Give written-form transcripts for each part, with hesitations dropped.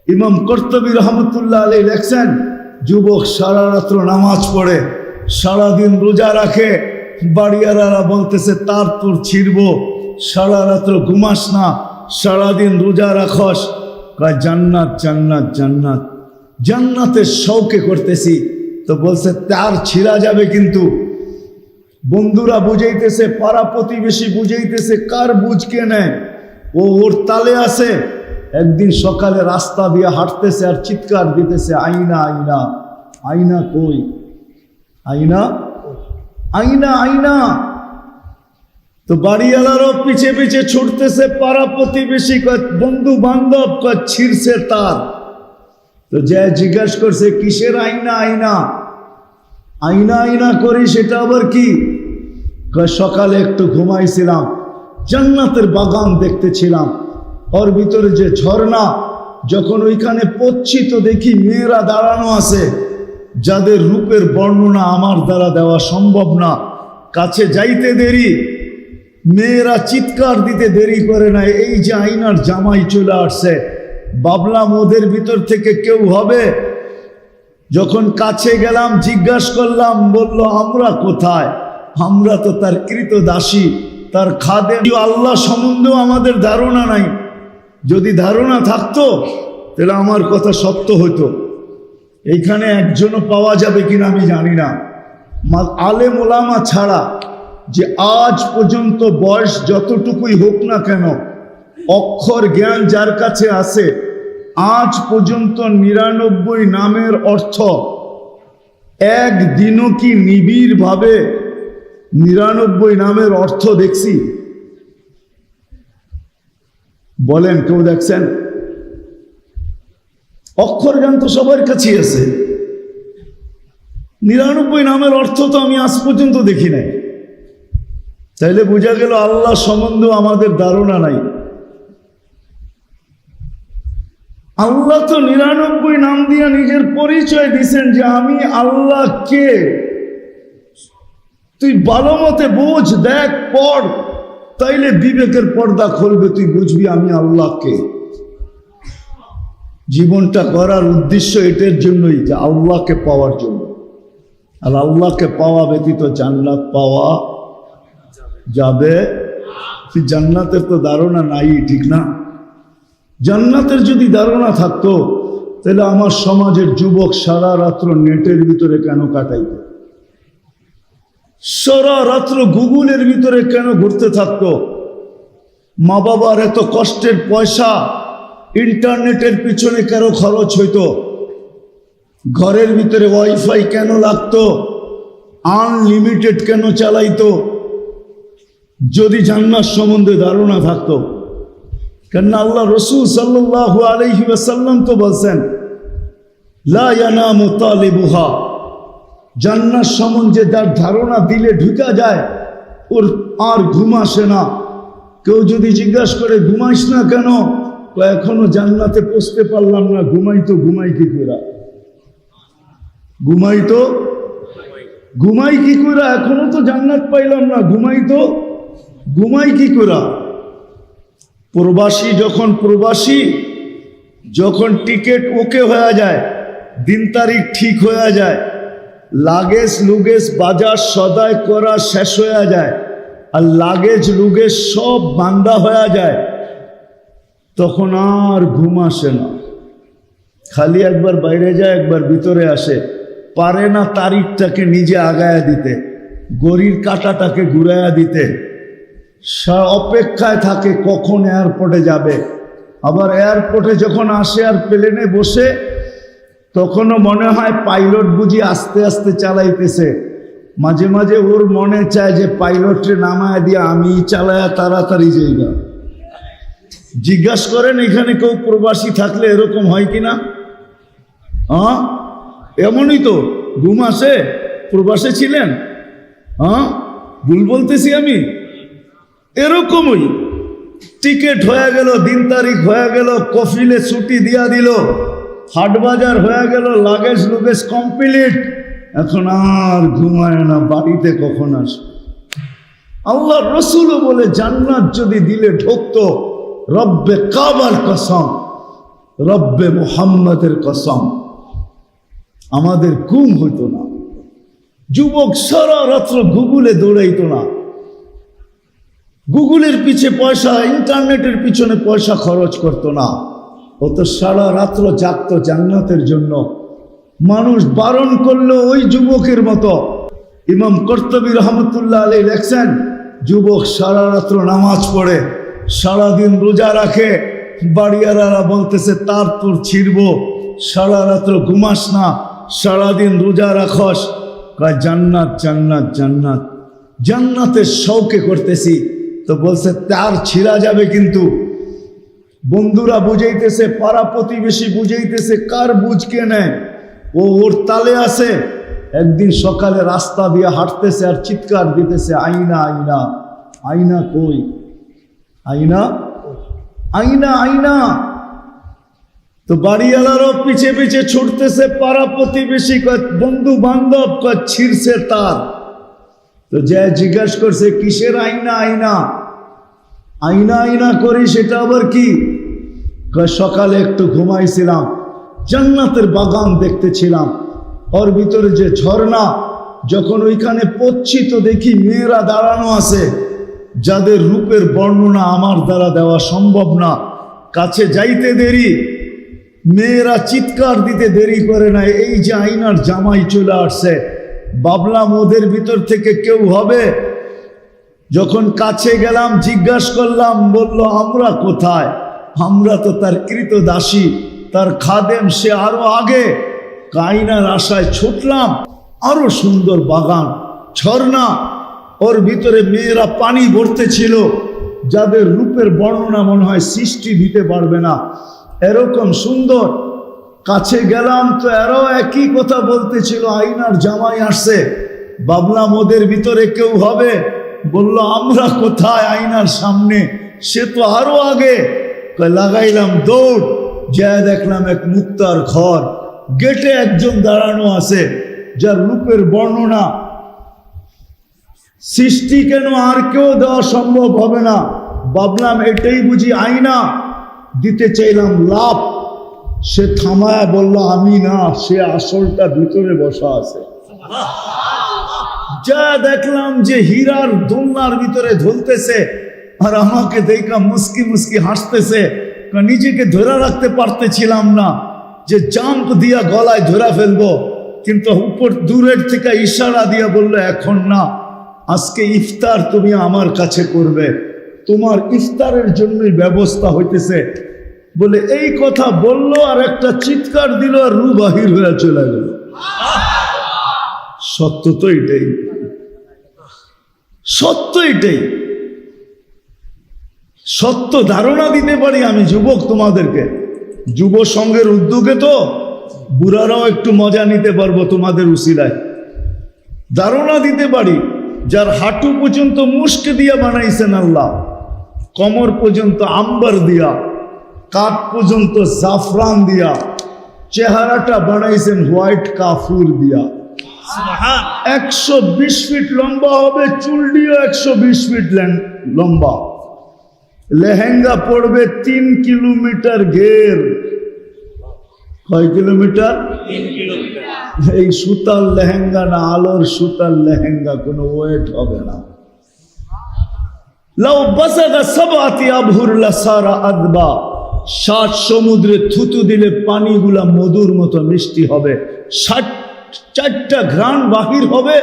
ইমাম কর্তুবী রহমতুল্লাহ আলাইহি লেখছেন, যুবক সারা রাত্র নামাজ পড়ে, সারাদিন রোজা রাখে, বাড়িওয়ালারা বলতেছে তার তোর ছিড়ব, সারা রাত্র ঘুমাস না, সারাদিন রোজা রাখস, কয় জান্নাত জান্নাত জান্নাত, জান্নাতের শৌকে করতেছি। তো বলছে তার ছিঁড়া যাবে, কিন্তু বন্ধুরা বুঝাইতেছে, পাড়া প্রতিবেশী বুঝাইতেছে, কার বুঝ কে নেয়, ও ওর তালে আছে। একদিন সকালে রাস্তা দিয়ে হাঁটতেছে আর চিৎকার দিতেছে, আইনা আইনা আইনা কই, আইনা আইনা আইনা। তো বাড়িওয়ালারও পিছে পিছে ছুটতেছে, পাড়া প্রতিবেশী বন্ধু বান্ধব ছিঁড়ছে তার। তো যে জিজ্ঞাসা করছে কিসের আইনা আইনা, আইনা আইনা করি সেটা আবার কি? সকালে একটু ঘুমাইছিলাম, জান্নাতের বাগান দেখতেছিলাম, ওর ভিতরে যে ঝর্ণা, যখন ওইখানে পড়ছি তো দেখি মেয়েরা দাঁড়ানো আছে, যাদের রূপের বর্ণনা আমার দ্বারা দেওয়া সম্ভব না। কাছে যাইতে দেরি, মেয়েরা চিৎকার দিতে দেরি করে না, এই যে আইনার জামাই চলে আসছে। ভাবলাম ওদের ভিতর থেকে কেউ হবে। যখন কাছে গেলাম, জিজ্ঞাসা করলাম, বলল আমরা কোথায়, আমরা তো তার কৃতদাসী, তার খাদেম। আল্লাহ সম্বন্ধেও আমাদের ধারণা নাই। যদি ধারণা থাকতো তাহলে আমার কথা সত্য হতো। এইখানে একজনও পাওয়া যাবে কিনা আমি জানি না, আলেম ওলামা ছাড়া, যে আজ পর্যন্ত বয়স যতটুকুই হোক না কেন, অক্ষর জ্ঞান যার কাছে আছে, আজ পর্যন্ত 99 নামের অর্থ একদিনও কি নিবিড় ভাবে 99 নামের অর্থ দেখছি? বলেন, কেউ দেখছেন? অক্ষর জ্ঞান তো সবার কাছেই আছে, 99 নামের অর্থ তো আমি আজ পর্যন্ত দেখি নাই। তাইলে বোঝা গেল আল্লাহ সম্বন্ধে আমাদের ধারণা নাই। আল্লাহ তো 99 নাম দিয়ে নিজের পরিচয় দিয়েছেন যে আমি আল্লাহ কে। তুই ভালো মতে বুঝ, দেখ, পড়, তাইলে বিবেকের পর্দা খুলবে, তুই বুঝবি আমি আল্লাহ কে। জীবনটা করার উদ্দেশ্য এটার জন্যই, যে আল্লাহকে পাওয়ার জন্য। আর আল্লাহকে পাওয়া ব্যতীত জান্নাত পাওয়া যাবে? জান্নাতের তো ধারণা নাই, ঠিক না? জান্নাতের যদি ধারণা থাকতো তাহলে আমার সমাজের যুবক সারা রাত্র নেটের ভিতরে কেন কাটাইত? সারা রাত্র গুগলের ভিতরে কেন ঘুরতে থাকতো? মা বাবার এত কষ্টের পয়সা ইন্টারনেটের পিছনে কেন খরচ হইতো? ঘরের ভিতরে ওয়াইফাই কেন লাগতো? আনলিমিটেড কেন চালাইতো? যদি জান্নাত সম্বন্ধে ধারণা থাকতো। কেননা আল্লাহ রসুল সাল্লাল্লাহু আলাইহি ওয়াসাল্লাম তো বলছেন, লা ইয়ানামু তালিবুহা, জান্নাত সম্বন্ধে যার ধারণা দিলে ঢুকা যায়, ওর আর ঘুম আসে না। কেউ যদি জিজ্ঞাসা করে ঘুমাইস না কেন, এখনো জান্নাতে পৌঁছতে পারলাম না। ঘুমাই কি করে? ঘুমাই কি করে? এখনো তো জান্নাত পাইলাম না। ঘুমাই কি করে? যখন টিকিট ওকে হয়ে যায়, দিন তারিখ ঠিক হয়ে যায়, লাগেজ লুগেজ বাজার সদাই করা শেষ হয়ে যায়, আর লাগেজ লুগেজ সব বান্ধা হয়ে যায়, তখন আর ঘুম আসে না। খালি একবার বাইরে যায়, একবার ভিতরে আসে, পারে না তারিখটাকে নিজে আগায়া দিতে, ঘড়ির কাঁটাটাকে ঘুরাইয়া দিতে। অপেক্ষায় থাকে কখন এয়ারপোর্টে যাবে। আবার এয়ারপোর্টে যখন আসে আর প্লেনে বসে, তখনও মনে হয় পাইলট বুঝি আস্তে আস্তে চালাইতেছে। মাঝে মাঝে ওর মনে চায় যে পাইলটে নামায় দিয়ে আমি চালায়া তাড়াতাড়ি যাইবা। জিজ্ঞাসা করেন এখানে কেউ প্রবাসী থাকলে এরকম হয় কিনা? হ্যাঁ, এমনই তো। ঘুম আসে? প্রবাসে ছিলেন? হ্যাঁ, ভুল বলতেছি আমি? এরকমই টিকিট হয়ে গেল, দিন তারিখ হয়ে গেল, কফিলে ছুটি দিয়া দিল, হাট বাজার হয়ে গেল, লাগেজ লুগেজ কমপ্লিট, এখন আর ঘুমায় না, বাড়িতে কখন আসে। আল্লাহ রসুলও বলে জান্নাত যদি দিলে ঢুকতো, রব্বে কাবার কসম, রব্বে মুহাম্মাদের কসম আমাদের ঘুম হইতো না। যুবক সারা রাত্র গুগলে দৌড়াইতো না, গুগলের পিছে পয়সা, ইন্টারনেটের পিছনে পয়সা খরচ করতো না, ও তো সারা রাত্র জাগতো জান্নাতের জন্য। মানুষ বারণ করলো ওই যুবকের মতো। ইমাম কর্তুবী রহমতুল্লাহ আলাইহি লেখছেন, যুবক সারা রাত্র নামাজ পড়ে, সারাদিন রোজা রাখে, বাড়িওয়ালারা বলতেছে তার তোর ছিড়ব, সারা রাত্র ঘুমাস না, সারাদিন রোজা রাখস, কয় জান্নাত জান্নাত জান্নাত, জান্নাতের শৌকে করতেছি। তো বলছে তার ছিঁড়া যাবে কিন্তু। বন্ধুরা বুঝাইতেছে, পাড়া প্রতিবেশী বুঝাইতেছে, কার বুঝ কে নেয়, ও ওর তালে আছে। একদিন সকালে রাস্তা দিয়ে হাঁটতেছে আর চিৎকার দিতেছে, আইনা আইনা আইনা কই, আইনা আইনা আইনা। তো বাড়িওয়ালারও পিছে পিছে ছুটতেছে, পাড়া প্রতিবেশী বন্ধু বান্ধব ছিঁড়ছে তার। তো যে জিজ্ঞাসা করছে কিসের আইনা আইনা, আইনা আইনা করি সেটা আবার কি? সকালে একটু ঘুমাইছিলাম, জান্নাতের বাগান দেখতেছিলাম, ওর ভিতরে যে ঝর্ণা, যখন ওইখানে পড়ছি তো দেখি মেয়েরা দাঁড়ানো আছে, যাদের রূপের বর্ণনা আমার দ্বারা দেওয়া সম্ভব না। কাছে যাইতে দেরি, মেয়েরা চিৎকার দিতে দেরি করে না, এই যে আইনার জামাই চলে আসছে। ভাবলাম ওদের ভিতর থেকে কেউ হবে। যখন কাছে গেলাম জিজ্ঞাসা করলাম, বলল আমরা কোথায়, আমরা তো তার কৃতদাসী, তার খাদেম, সে আরো আগে। আইনার আশায় ছুটলাম, আরো সুন্দর বাগান, ঝর্ণা, ওর ভিতরে মেয়েরা পানি ভরতে ছিল, যাদের রূপের বর্ণনা মনে হয় সৃষ্টি দিতে পারবে না, এরকম সুন্দর। কাছে গেলাম তো এরাও একই কথা বলতেছিল, আইনার জামাই আসছে। ভাবলাম ওদের ভিতরে কেউ হবে, বলল আমরা কোথায়, আইনার সামনে, সে তো আরো আগে। লাগাইলাম দৌড়, যা দেখলাম এক মুক্তার ঘর, গেটে একজন দাঁড়ানো আছে, যার রূপের বর্ণনা সৃষ্টি কেন আর কেউ দেওয়া সম্ভব হবে না। ভাবলাম এটাই বুঝি আইনা, দিতে চাইলাম লাভ, সে থামায় বলল আমি না, সে আসলটা ভিতরে বসা আছে। যা দেখলাম যে হীরার দোলনার ভিতরে ঝুলতেছে, আর আমাকে দেখা মুস্কি মুস্কি হাসতেছে। নিজেকে ধরে রাখতে পারতেছিলাম না যে জাম্প দিয়া গলায় ধরে ফেলবো, কিন্তু উপর দূরের থেকে ইশারা দিয়া বললো এখন না, আজকে ইফতার তুমি আমার কাছে করবে, তোমার ইফতারের জন্যই ব্যবস্থা হইতেছে। বলে এই কথা বললো আর একটা চিৎকার দিল, আর রু বাহির হয়ে চলে গেল। সত্য তো এটাই, সত্য এটাই, সত্য ধারণা দিতে পারি আমি যুবক তোমাদেরকে। যুব সংঘের উদ্যোগে তো বুড়ারাও একটু মজা নিতে পারবো তোমাদের উসিলায়। ধারণা দিতে পারি, যার হাঁটু পর্যন্ত মুস্ক দিয়া বানাইছেন আল্লাহ, কমর পর্যন্ত আম্বার দিয়া, কাঠ পর্যন্ত জাফরান দিয়া, চেহারাটা বানাইছেন হোয়াইট কাফুর দিয়া। 120 ফিট লম্বা হবে, চুল দিয়ে 120 ফিট লম্বা। লেহেঙ্গা পড়বে 3 কিলোমিটার ঘের। কয় কিলোমিটার? 3 কিলোমিটার। এই সুতার লেহেঙ্গা না, আলোর সুতার লেহেঙ্গা, কোনো ওয়েট হবে না। লাউ বাসাগা সাবআতি আবহুর লাসারা আদবা, 7 সমুদ্রে থুতু দিলে পানিগুলা মধুর মতো মিষ্টি হবে। 4টা ঘ্রাণ বাহির হবে,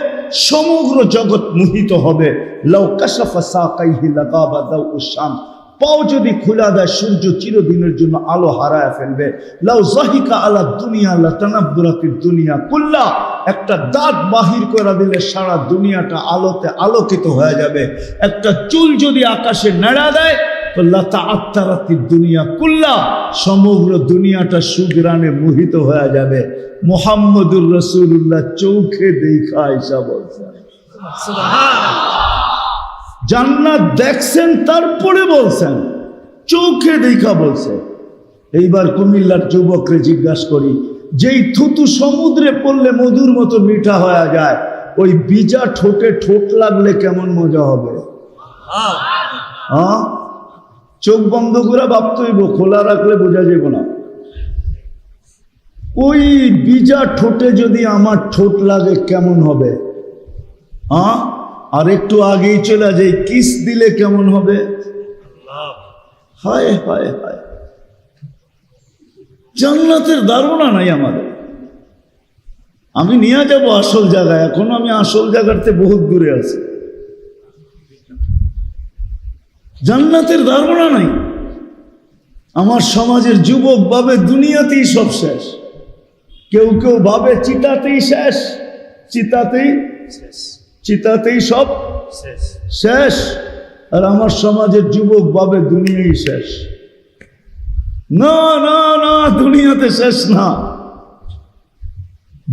সমগ্র জগৎ মোহিত হবে। লাউ কাশাফা সাকাইহি লাগাবা দাউস শাম, পাও যদি খোলা দেয় সূর্য চিরদিনের জন্য আলো হারায় ফেলবে। লাউ জাহিকা আলা দুনিয়া লাতানাব্বুরাতিদ দুনিয়া কুল্লা, একটা দাঁত বাহির করে দিলে সারা দুনিয়াটা আলোতে আলোকিত হয়ে যাবে। একটা চুল যদি আকাশে নেড়া দেয় তো লাতাআত্তারাতিদ দুনিয়া কুল্লা, সমগ্র দুনিয়াটা সুগ্রাণে মোহিত হয়ে যাবে। মুহাম্মদুর রাসূলুল্লাহ চোখে দেখা আয়েশা বলছেন সুবহানাল্লাহ, জান্নাত দেখছেন তারপরে বলছেন, চোখে দেখা বলছে। এইবার কুমিল্লার যুবকরে জিজ্ঞাসা করি, যেই থুতু সমুদ্রে পড়লে মধুর মতো মিঠা হয়ে যায়, ওই বিজা ঠোঁটে ঠোঁট লাগলে কেমন মজা হবে? হ্যাঁ, চোখ বন্ধ করে ভাবতে হইব, খোলা রাখলে বোঝা যাবে না। ওই বিজা ঠোঁটে যদি আমার ঠোঁট লাগে কেমন হবে? হ্যাঁ, আর একটু আগেই চলে যাই, কিস দিলে কেমন হবে? হায় হায় হায়, জান্নাতের ধারণা নাই আমাদের। আমি নিয়ে যাব আসল জায়গায়, এখন আমি আসল জায়গাতে বহুত দূরে আছি। জান্নাতের ধারণা নাই। আমার সমাজের যুবক ভাবে দুনিয়াতেই সব শেষ, কেউ কেউ ভাবে চিতাতেই শেষ, চিতাতেই সব শেষ। আর আমার সমাজের যুবক ভাবে দুনিয়াই শেষ। না না না, দুনিয়াতে শেষ না,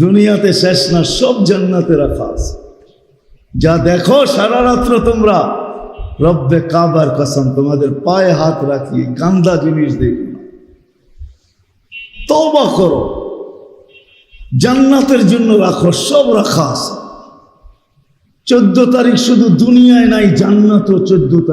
দুনিয়াতে শেষ না, সব জান্নাতে রাখা আছে। যা দেখো সারা রাত্র তোমরা, রব্বে কাবার কসম, তোমাদের পায়ে হাত রাখি, গান্দা জিনিস দেখো না। তওবা করো, জান্নাতের জন্য রাখো, সব রাখা আছে। 14 তারিখ শুধু দুনিয়ায় নাই, জান্নাতও 14 তারিখ।